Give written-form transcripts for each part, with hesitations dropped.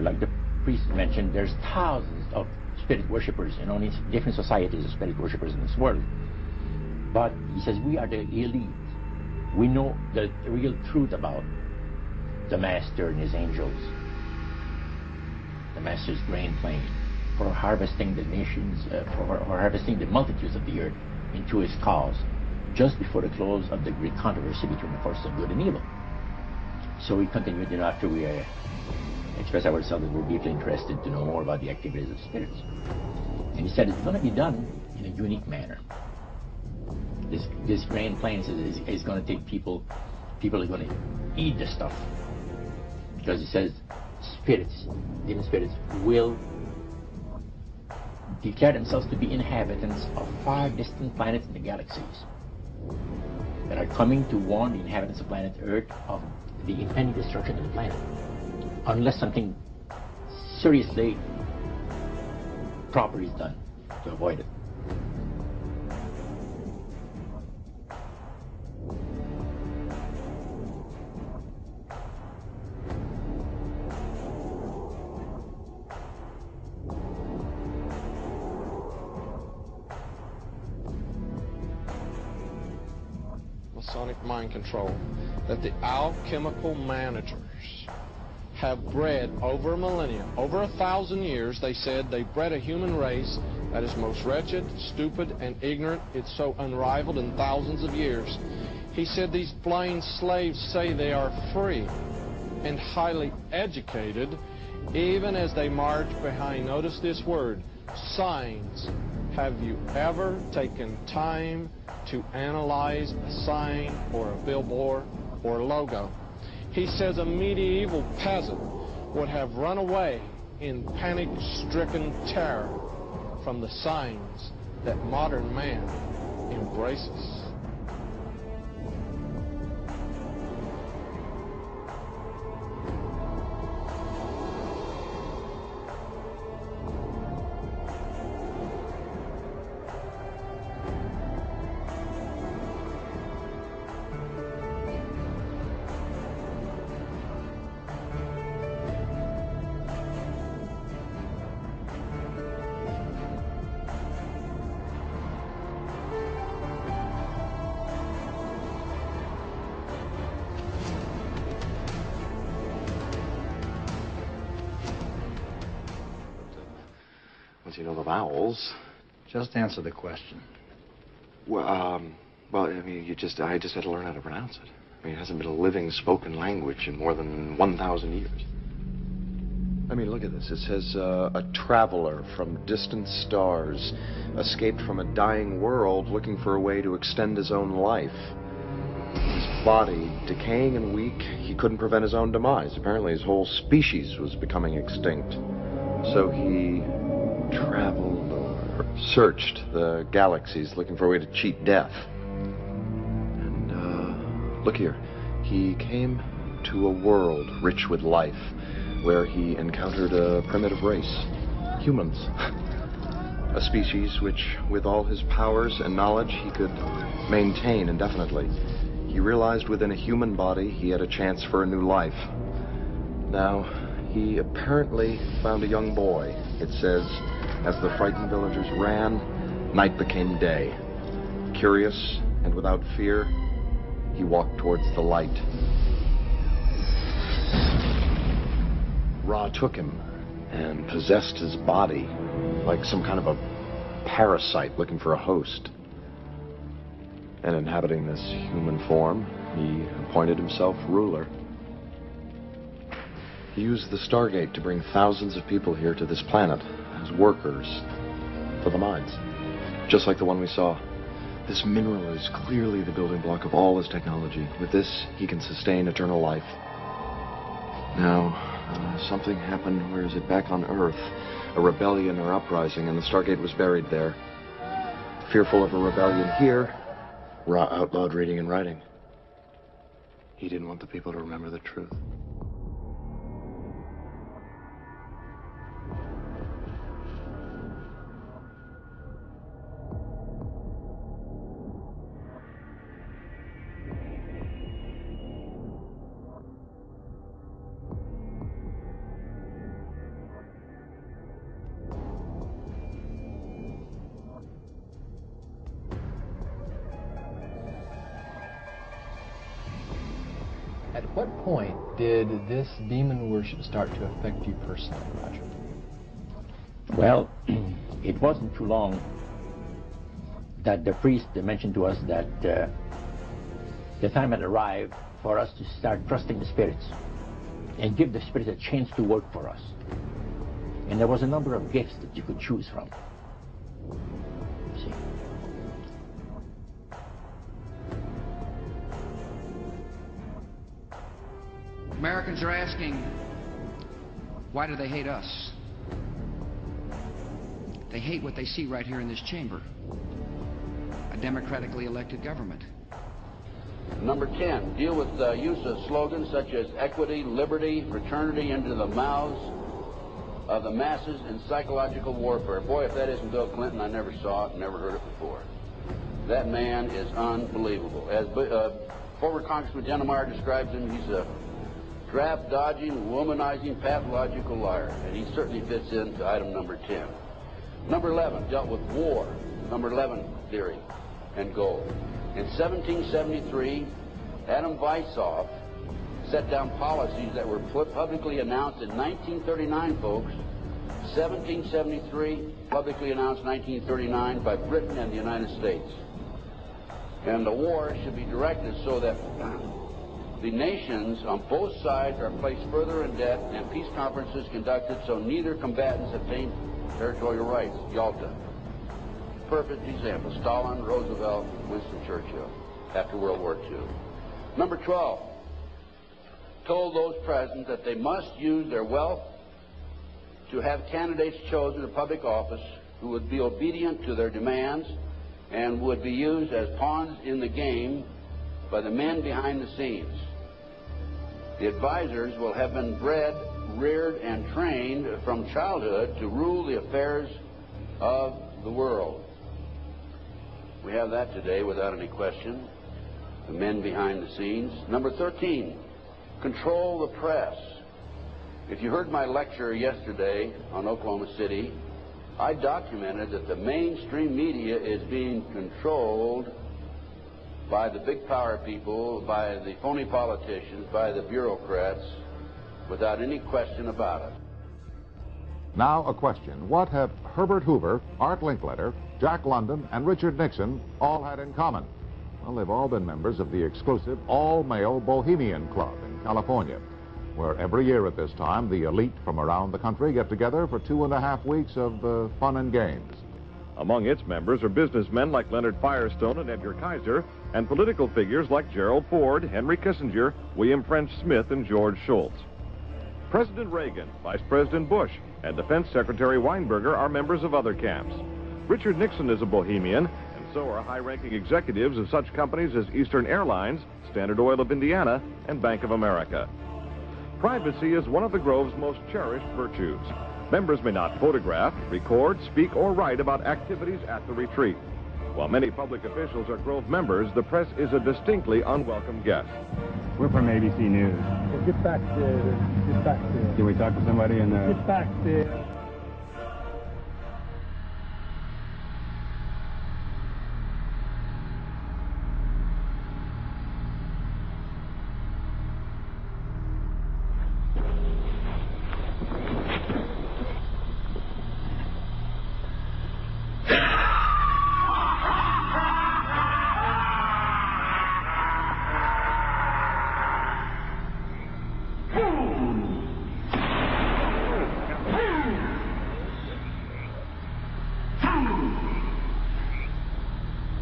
like the priest mentioned, there's thousands of spirit worshippers, you know, in different societies of spirit worshippers in this world. But he says we are the elite. We know the real truth about the Master and his angels. The Master's grain plane for harvesting the nations, for harvesting the multitudes of the earth into his cause, just before the close of the great controversy between the forces of good and evil. So we continued, you know, after we expressed ourselves that we're deeply interested to know more about the activities of spirits. And he said it's going to be done in a unique manner. This grain plane is going to take people are going to eat the stuff. Because he says spirits, demon spirits, will declare themselves to be inhabitants of far distant planets in the galaxies that are coming to warn the inhabitants of planet Earth of the impending destruction of the planet, unless something seriously proper is done to avoid it. Masonic mind control, that the alchemical managers have bred over a millennia, over 1,000 years. They said they bred a human race that is most wretched, stupid, and ignorant. It's so unrivaled in thousands of years. He said these blind slaves say they are free and highly educated, even as they march behind, notice this word, signs. Have you ever taken time to analyze a sign or a billboard or a logo? He says a medieval peasant would have run away in panic-stricken terror from the signs that modern man embraces. Once you know the vowels. Just answer the question. Well, I mean, I just had to learn how to pronounce it. I mean, it hasn't been a living spoken language in more than 1,000 years. I mean, look at this. It says, a traveler from distant stars escaped from a dying world looking for a way to extend his own life. His body decaying and weak, he couldn't prevent his own demise. Apparently his whole species was becoming extinct. So he traveled or searched the galaxies looking for a way to cheat death. And, look here. He came to a world rich with life, where he encountered a primitive race, humans. A species which, with all his powers and knowledge, he could maintain indefinitely. He realized within a human body he had a chance for a new life. Now, he apparently found a young boy. It says, as the frightened villagers ran, night became day. Curious and without fear, he walked towards the light. Ra took him and possessed his body like some kind of a parasite looking for a host. And inhabiting this human form, he appointed himself ruler. He used the Stargate to bring thousands of people here to this planet as workers for the mines, just like the one we saw. This mineral is clearly the building block of all his technology. With this, he can sustain eternal life. Now, something happened, where is it, back on Earth, a rebellion or uprising, and the Stargate was buried there. Fearful of a rebellion here, Ra outlawed reading and writing. He didn't want the people to remember the truth. point did this demon worship start to affect you personally, Roger? Well, it wasn't too long that the priest mentioned to us that the time had arrived for us to start trusting the spirits and give the spirits a chance to work for us. And there was a number of gifts that you could choose from. See? Americans are asking, why do they hate us? They hate what they see right here in this chamber. A democratically elected government. Number 10, deal with the use of slogans such as equity, liberty, fraternity into the mouths of the masses in psychological warfare. Boy, if that isn't Bill Clinton, I never saw it, never heard it before. That man is unbelievable. As former Congressman Denemeyer describes him, he's a draft-dodging, womanizing, pathological liar, and he certainly fits into item number 10. Number 11 dealt with war, number 11 theory and goal. In 1773, Adam Weishaupt set down policies that were publicly announced in 1939, folks. 1773, publicly announced 1939 by Britain and the United States. And the war should be directed so that the nations on both sides are placed further in debt and peace conferences conducted so neither combatants obtain territorial rights. Yalta. Perfect example. Stalin, Roosevelt, Winston Churchill after World War II. Number 12 told those present that they must use their wealth to have candidates chosen to public office who would be obedient to their demands and would be used as pawns in the game by the men behind the scenes. The advisors will have been bred, reared, and trained from childhood to rule the affairs of the world. We have that today without any question. The men behind the scenes. Number 13, control the press. If you heard my lecture yesterday on Oklahoma City, I documented that the mainstream media is being controlled by the big power people, by the phony politicians, by the bureaucrats, without any question about it. Now a question. What have Herbert Hoover, Art Linkletter, Jack London, and Richard Nixon all had in common? Well, they've all been members of the exclusive all-male Bohemian Club in California, where every year at this time, the elite from around the country get together for 2.5 weeks of fun and games. Among its members are businessmen like Leonard Firestone and Edgar Kaiser, and political figures like Gerald Ford, Henry Kissinger, William French Smith, and George Shultz. President Reagan, Vice President Bush, and Defense Secretary Weinberger are members of other camps. Richard Nixon is a Bohemian, and so are high-ranking executives of such companies as Eastern Airlines, Standard Oil of Indiana, and Bank of America. Privacy is one of the Grove's most cherished virtues. Members may not photograph, record, speak, or write about activities at the retreat. While many public officials are Grove members, the press is a distinctly unwelcome guest. We're from ABC News. Well, get back there. Can we talk to somebody in the... Get back there.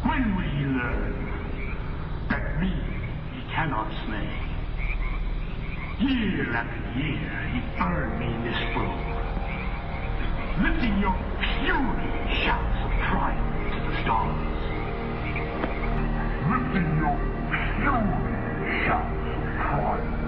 When will he learn that me he cannot slay? Year after year he burned me in this room, lifting your puny shouts of triumph to the stars. Lifting your puny shouts of triumph.